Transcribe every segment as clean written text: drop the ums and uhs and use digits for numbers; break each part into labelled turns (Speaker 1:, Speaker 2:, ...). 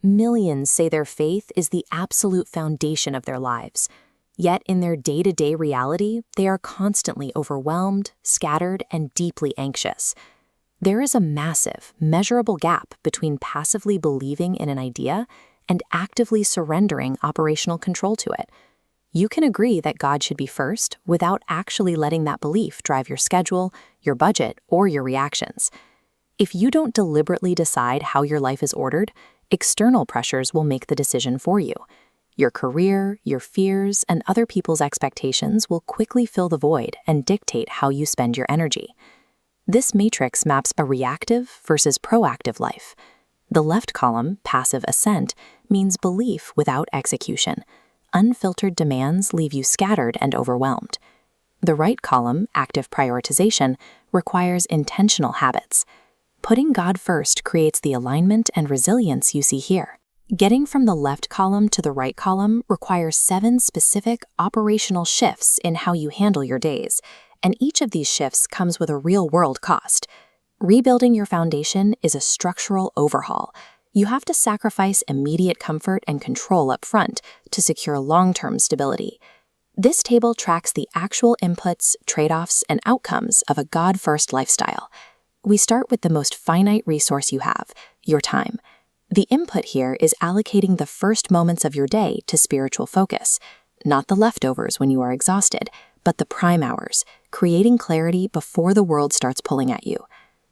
Speaker 1: millions say their faith is the absolute foundation of their lives. Yet in their day-to-day reality, they are constantly overwhelmed, scattered, and deeply anxious. There is a massive, measurable gap between passively believing in an idea and actively surrendering operational control to it. You can agree that God should be first without actually letting that belief drive your schedule, your budget, or your reactions. If you don't deliberately decide how your life is ordered, external pressures will make the decision for you. Your career, your fears, and other people's expectations will quickly fill the void and dictate how you spend your energy. This matrix maps a reactive versus proactive life. The left column, passive assent, means belief without execution. Unfiltered demands leave you scattered and overwhelmed. The right column, active prioritization, requires intentional habits. Putting God first creates the alignment and resilience you see here. Getting from the left column to the right column requires 7 specific operational shifts in how you handle your days, and each of these shifts comes with a real-world cost. Rebuilding your foundation is a structural overhaul. You have to sacrifice immediate comfort and control up front to secure long-term stability. This table tracks the actual inputs, trade-offs, and outcomes of a God-first lifestyle. We start with the most finite resource you have, your time. The input here is allocating the first moments of your day to spiritual focus, not the leftovers when you are exhausted, but the prime hours, creating clarity before the world starts pulling at you.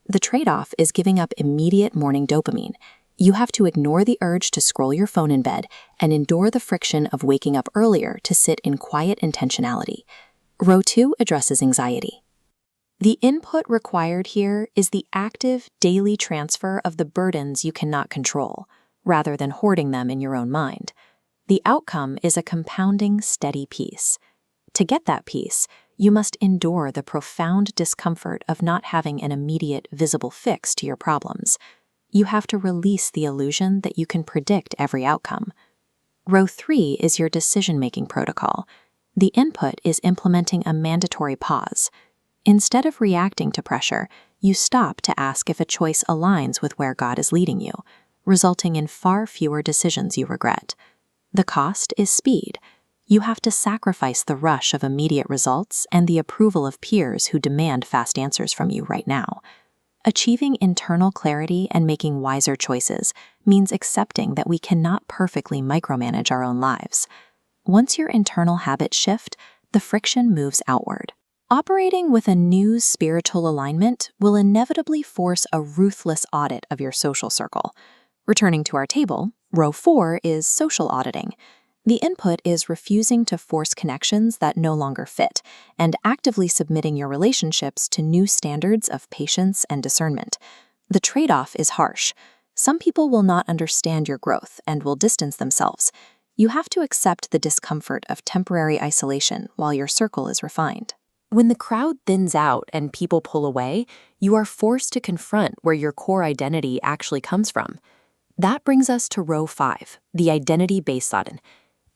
Speaker 1: The trade-off is giving up immediate morning dopamine. You have to ignore the urge to scroll your phone in bed and endure the friction of waking up earlier to sit in quiet intentionality. Row 2 addresses anxiety. The input required here is the active, daily transfer of the burdens you cannot control, rather than hoarding them in your own mind. The outcome is a compounding, steady peace. To get that peace, you must endure the profound discomfort of not having an immediate, visible fix to your problems. You have to release the illusion that you can predict every outcome. Row 3 is your decision-making protocol. The input is implementing a mandatory pause. Instead of reacting to pressure, you stop to ask if a choice aligns with where God is leading you, resulting in far fewer decisions you regret. The cost is speed. You have to sacrifice the rush of immediate results and the approval of peers who demand fast answers from you right now. Achieving internal clarity and making wiser choices means accepting that we cannot perfectly micromanage our own lives. Once your internal habits shift, the friction moves outward. Operating with a new spiritual alignment will inevitably force a ruthless audit of your social circle. Returning to our table, row 4 is social auditing. The input is refusing to force connections that no longer fit and actively submitting your relationships to new standards of patience and discernment. The trade-off is harsh. Some people will not understand your growth and will distance themselves. You have to accept the discomfort of temporary isolation while your circle is refined. When the crowd thins out and people pull away, you are forced to confront where your core identity actually comes from. That brings us to row 5, the identity baseline.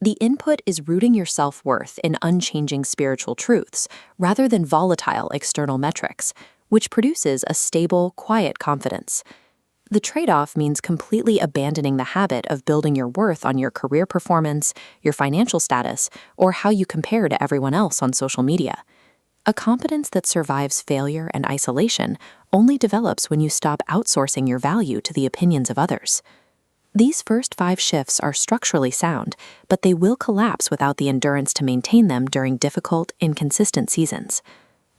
Speaker 1: The input is rooting your self-worth in unchanging spiritual truths rather than volatile external metrics, which produces a stable, quiet confidence. The trade-off means completely abandoning the habit of building your worth on your career performance, your financial status, or how you compare to everyone else on social media. A competence that survives failure and isolation only develops when you stop outsourcing your value to the opinions of others. These first 5 shifts are structurally sound, but they will collapse without the endurance to maintain them during difficult, inconsistent seasons.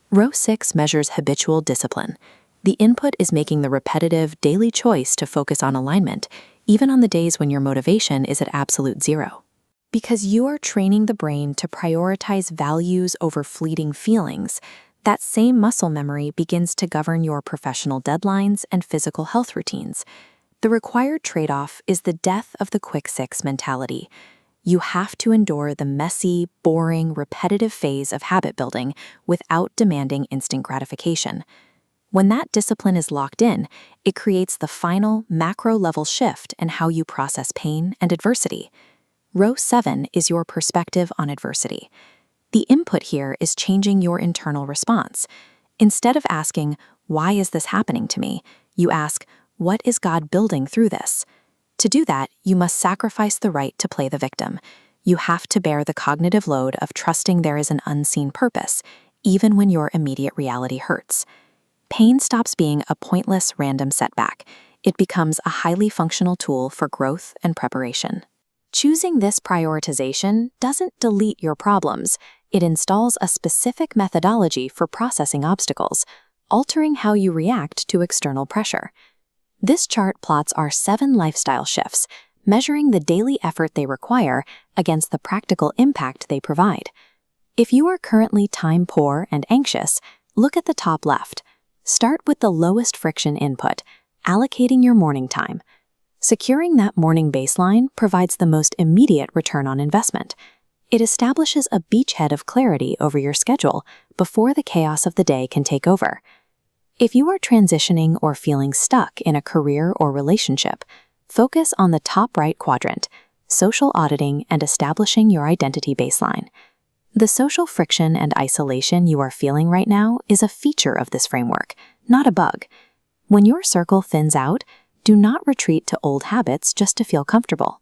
Speaker 1: Row 6 measures habitual discipline. The input is making the repetitive, daily choice to focus on alignment, even on the days when your motivation is at absolute zero. Because you are training the brain to prioritize values over fleeting feelings, that same muscle memory begins to govern your professional deadlines and physical health routines. The required trade-off is the death of the quick fix mentality. You have to endure the messy, boring, repetitive phase of habit building without demanding instant gratification. When that discipline is locked in, it creates the final macro-level shift in how you process pain and adversity. Row 7 is your perspective on adversity. The input here is changing your internal response. Instead of asking, "Why is this happening to me?" you ask, "What is God building through this?" To do that, you must sacrifice the right to play the victim. You have to bear the cognitive load of trusting there is an unseen purpose, even when your immediate reality hurts. Pain stops being a pointless, random setback. It becomes a highly functional tool for growth and preparation. Choosing this prioritization doesn't delete your problems. It installs a specific methodology for processing obstacles, altering how you react to external pressure. This chart plots our 7 lifestyle shifts, measuring the daily effort they require against the practical impact they provide. If you are currently time-poor and anxious, look at the top left. Start with the lowest friction input, allocating your morning time. Securing that morning baseline provides the most immediate return on investment. It establishes a beachhead of clarity over your schedule before the chaos of the day can take over. If you are transitioning or feeling stuck in a career or relationship, focus on the top right quadrant, social auditing and establishing your identity baseline. The social friction and isolation you are feeling right now is a feature of this framework, not a bug. When your circle thins out, do not retreat to old habits just to feel comfortable.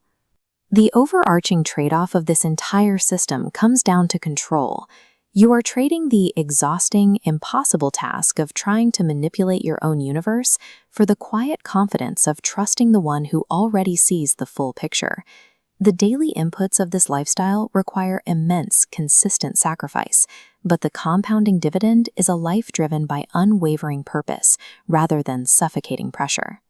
Speaker 1: The overarching trade-off of this entire system comes down to control. You are trading the exhausting, impossible task of trying to manipulate your own universe for the quiet confidence of trusting the one who already sees the full picture. The daily inputs of this lifestyle require immense, consistent sacrifice, but the compounding dividend is a life driven by unwavering purpose rather than suffocating pressure.